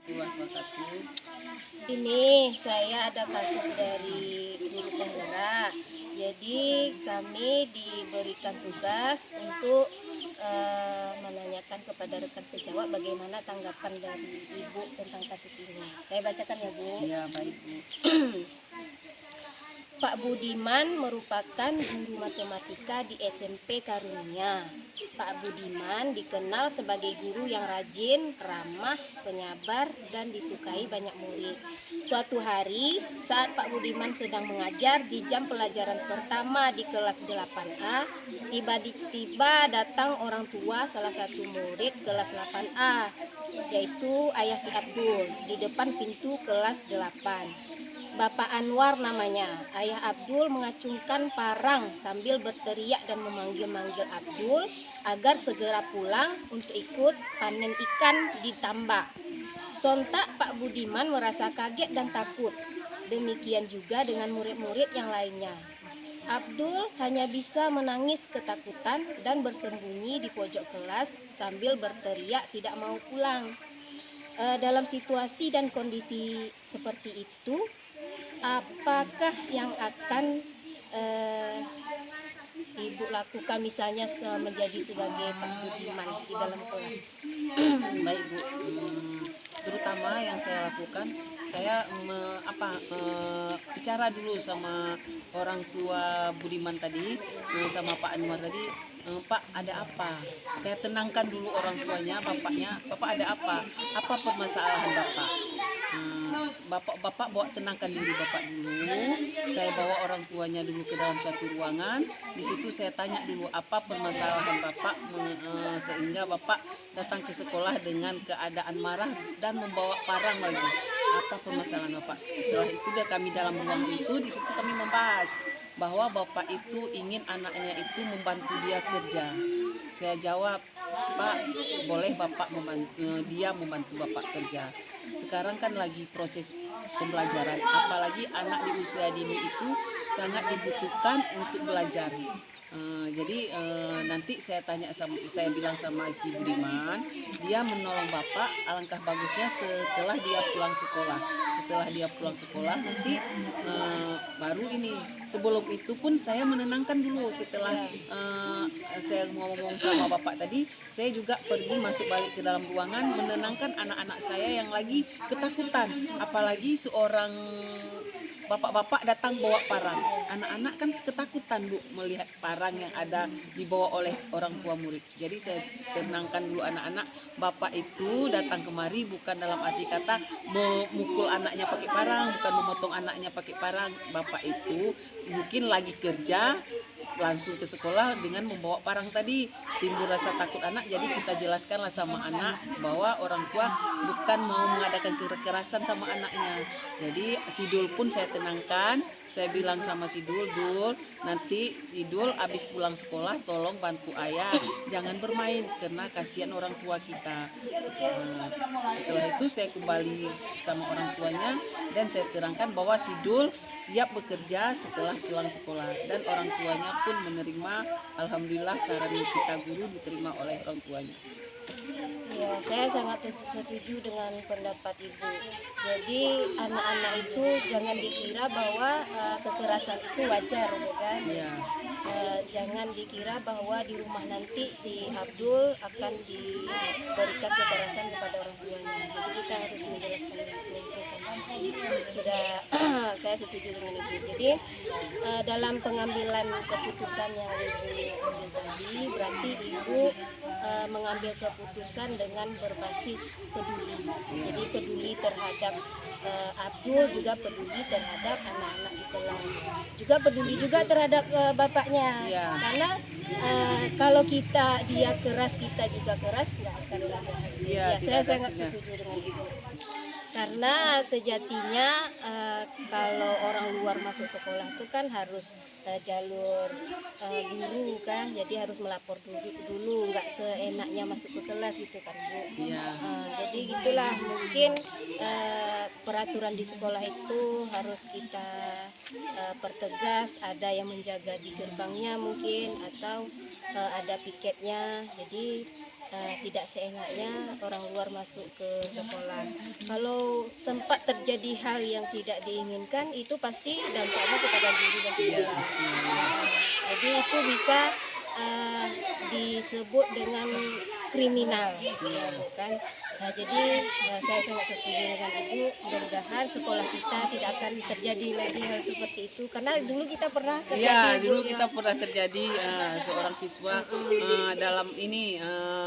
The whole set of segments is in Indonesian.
wabarakatuh. Ini saya ada kasus dari guru penggerak. Jadi kami diberikan tugas untuk menanyakan kepada rekan sejawat bagaimana tanggapan dari Ibu tentang kasus ini. Saya bacakan ya Bu. Ya, baik Bu. Pak Budiman merupakan guru matematika di SMP Karunia. Pak Budiman dikenal sebagai guru yang rajin, ramah, penyabar, dan disukai banyak murid. Suatu hari, saat Pak Budiman sedang mengajar di jam pelajaran pertama di kelas 8A, tiba-tiba datang orang tua salah satu murid kelas 8A, yaitu ayah si Abdul, di depan pintu kelas 8. Bapak Anwar namanya. Ayah Abdul mengacungkan parang sambil berteriak dan memanggil-manggil Abdul agar segera pulang untuk ikut panen ikan di tambak. Sontak Pak Budiman merasa kaget dan takut. Demikian juga dengan murid-murid yang lainnya. Abdul hanya bisa menangis ketakutan dan bersembunyi di pojok kelas sambil berteriak tidak mau pulang. Dalam situasi dan kondisi seperti itu, apakah yang akan Ibu lakukan misalnya menjadi sebagai Pak Budiman di dalam kelas? Baik Bu. Terutama yang saya lakukan, saya bicara dulu sama orang tua Budiman tadi, sama Pak Anwar tadi. Pak, ada apa? Saya tenangkan dulu orang tuanya, bapaknya. Bapak, ada apa? Apa permasalahan Bapak? Bapak bawa tenangkan diri Bapak dulu. Saya bawa orang tuanya dulu ke dalam suatu ruangan. Di situ saya tanya dulu apa permasalahan Bapak, sehingga Bapak datang ke sekolah dengan keadaan marah dan membawa parang lagi. Apa permasalahan Bapak? Setelah itu kami dalam ruang itu, di situ kami membahas bahwa Bapak itu ingin anaknya itu membantu dia kerja. Saya jawab, Pak, boleh Bapak membantu Bapak kerja. Sekarang kan lagi proses pembelajaran, apalagi anak di usia dini itu sangat dibutuhkan untuk belajar. Jadi nanti saya bilang sama si Budiman, dia menolong Bapak, alangkah bagusnya setelah dia pulang sekolah. Setelah dia pulang sekolah nanti baru ini. Sebelum itu pun saya menenangkan dulu. Setelah saya ngomong sama Bapak tadi, saya juga pergi masuk balik ke dalam ruangan menenangkan anak-anak saya yang lagi ketakutan. Apalagi seorang bapak-bapak datang bawa parang. Anak-anak kan ketakutan Bu melihat parang yang ada dibawa oleh orang tua murid. Jadi saya tenangkan dulu anak-anak. Bapak itu datang kemari bukan dalam arti kata memukul anaknya pakai parang, bukan memotong anaknya pakai parang. Bapak itu mungkin lagi kerja, langsung ke sekolah dengan membawa parang tadi, timbul rasa takut anak. Jadi kita jelaskanlah sama anak bahwa orang tua bukan mau mengadakan kekerasan sama anaknya. Jadi Sidul pun saya tenangkan, saya bilang sama Sidul, Dul, nanti Sidul habis pulang sekolah tolong bantu ayah, jangan bermain karena kasihan orang tua kita. Setelah itu saya kembali sama orang tuanya dan saya terangkan bahwa Sidul siap bekerja setelah pulang sekolah, dan orang tuanya pun menerima. Alhamdulillah saran kita guru diterima oleh orang tuanya. Ya, saya sangat setuju dengan pendapat Ibu. Jadi anak-anak itu jangan dikira bahwa kekerasan itu wajar, ya kan? Iya. Jangan dikira bahwa di rumah nanti si Abdul akan diberikan kekerasan kepada orang tuanya. Jadi kita harus menjelaskan itu sudah. Saya setuju dengan Ibu. Jadi dalam pengambilan keputusan yang Ibu ambil tadi, berarti Ibu mengambil keputusan dengan berbasis peduli. Jadi peduli terhadap Abdul, juga peduli terhadap anak-anak di kelas, juga peduli juga terhadap bapaknya. Iya. Karena kalau dia keras, kita juga keras, nggak akan ada hasil. Iya, Ya, tidak saya ada sangat hasilnya. setuju dengan Ibu. Karena sejatinya kalau orang luar masuk sekolah itu kan harus jalur guru kan, jadi harus melapor dulu, nggak seenaknya masuk ke kelas gitu kan Bu. Iya. Jadi gitulah mungkin peraturan di sekolah itu harus kita pertegas, ada yang menjaga di gerbangnya mungkin atau ada piketnya. Jadi tidak seenaknya orang luar masuk ke sekolah. Kalau sempat terjadi hal yang tidak diinginkan itu pasti dampaknya kepada guru dan Iya. sekolah. Jadi itu bisa disebut dengan kriminal, ya bukan? Nah, jadi saya sangat setuju dengan Ibu. Mudah-mudahan sekolah kita tidak akan terjadi lagi hal seperti itu. Karena dulu kita pernah Iya, terjadi, dulu Bu, ya. kita pernah terjadi seorang siswa dalam ini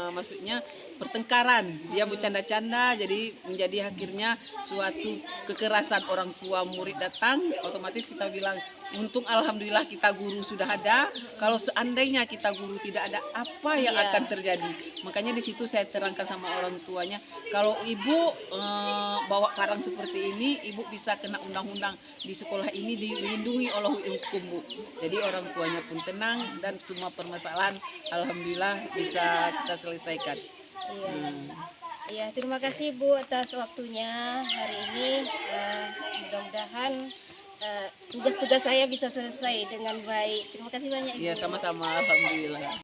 maksudnya pertengkaran. Dia bercanda-canda jadi menjadi akhirnya suatu kekerasan. Orang tua murid datang, otomatis kita bilang untung alhamdulillah kita guru sudah ada. Kalau seandainya kita guru tidak ada, apa yang Iya. akan terjadi? Makanya di situ saya terangkan sama orang tuanya, kalau ibu bawa karang seperti ini, ibu bisa kena undang-undang di sekolah ini dilindungi oleh hukum, Bu. Jadi orang tuanya pun tenang dan semua permasalahan alhamdulillah bisa kita selesaikan. Iya. Iya, terima kasih Bu atas waktunya hari ini. Mudah-mudahan tugas-tugas saya bisa selesai dengan baik. Terima kasih banyak Ibu. Iya, sama-sama alhamdulillah.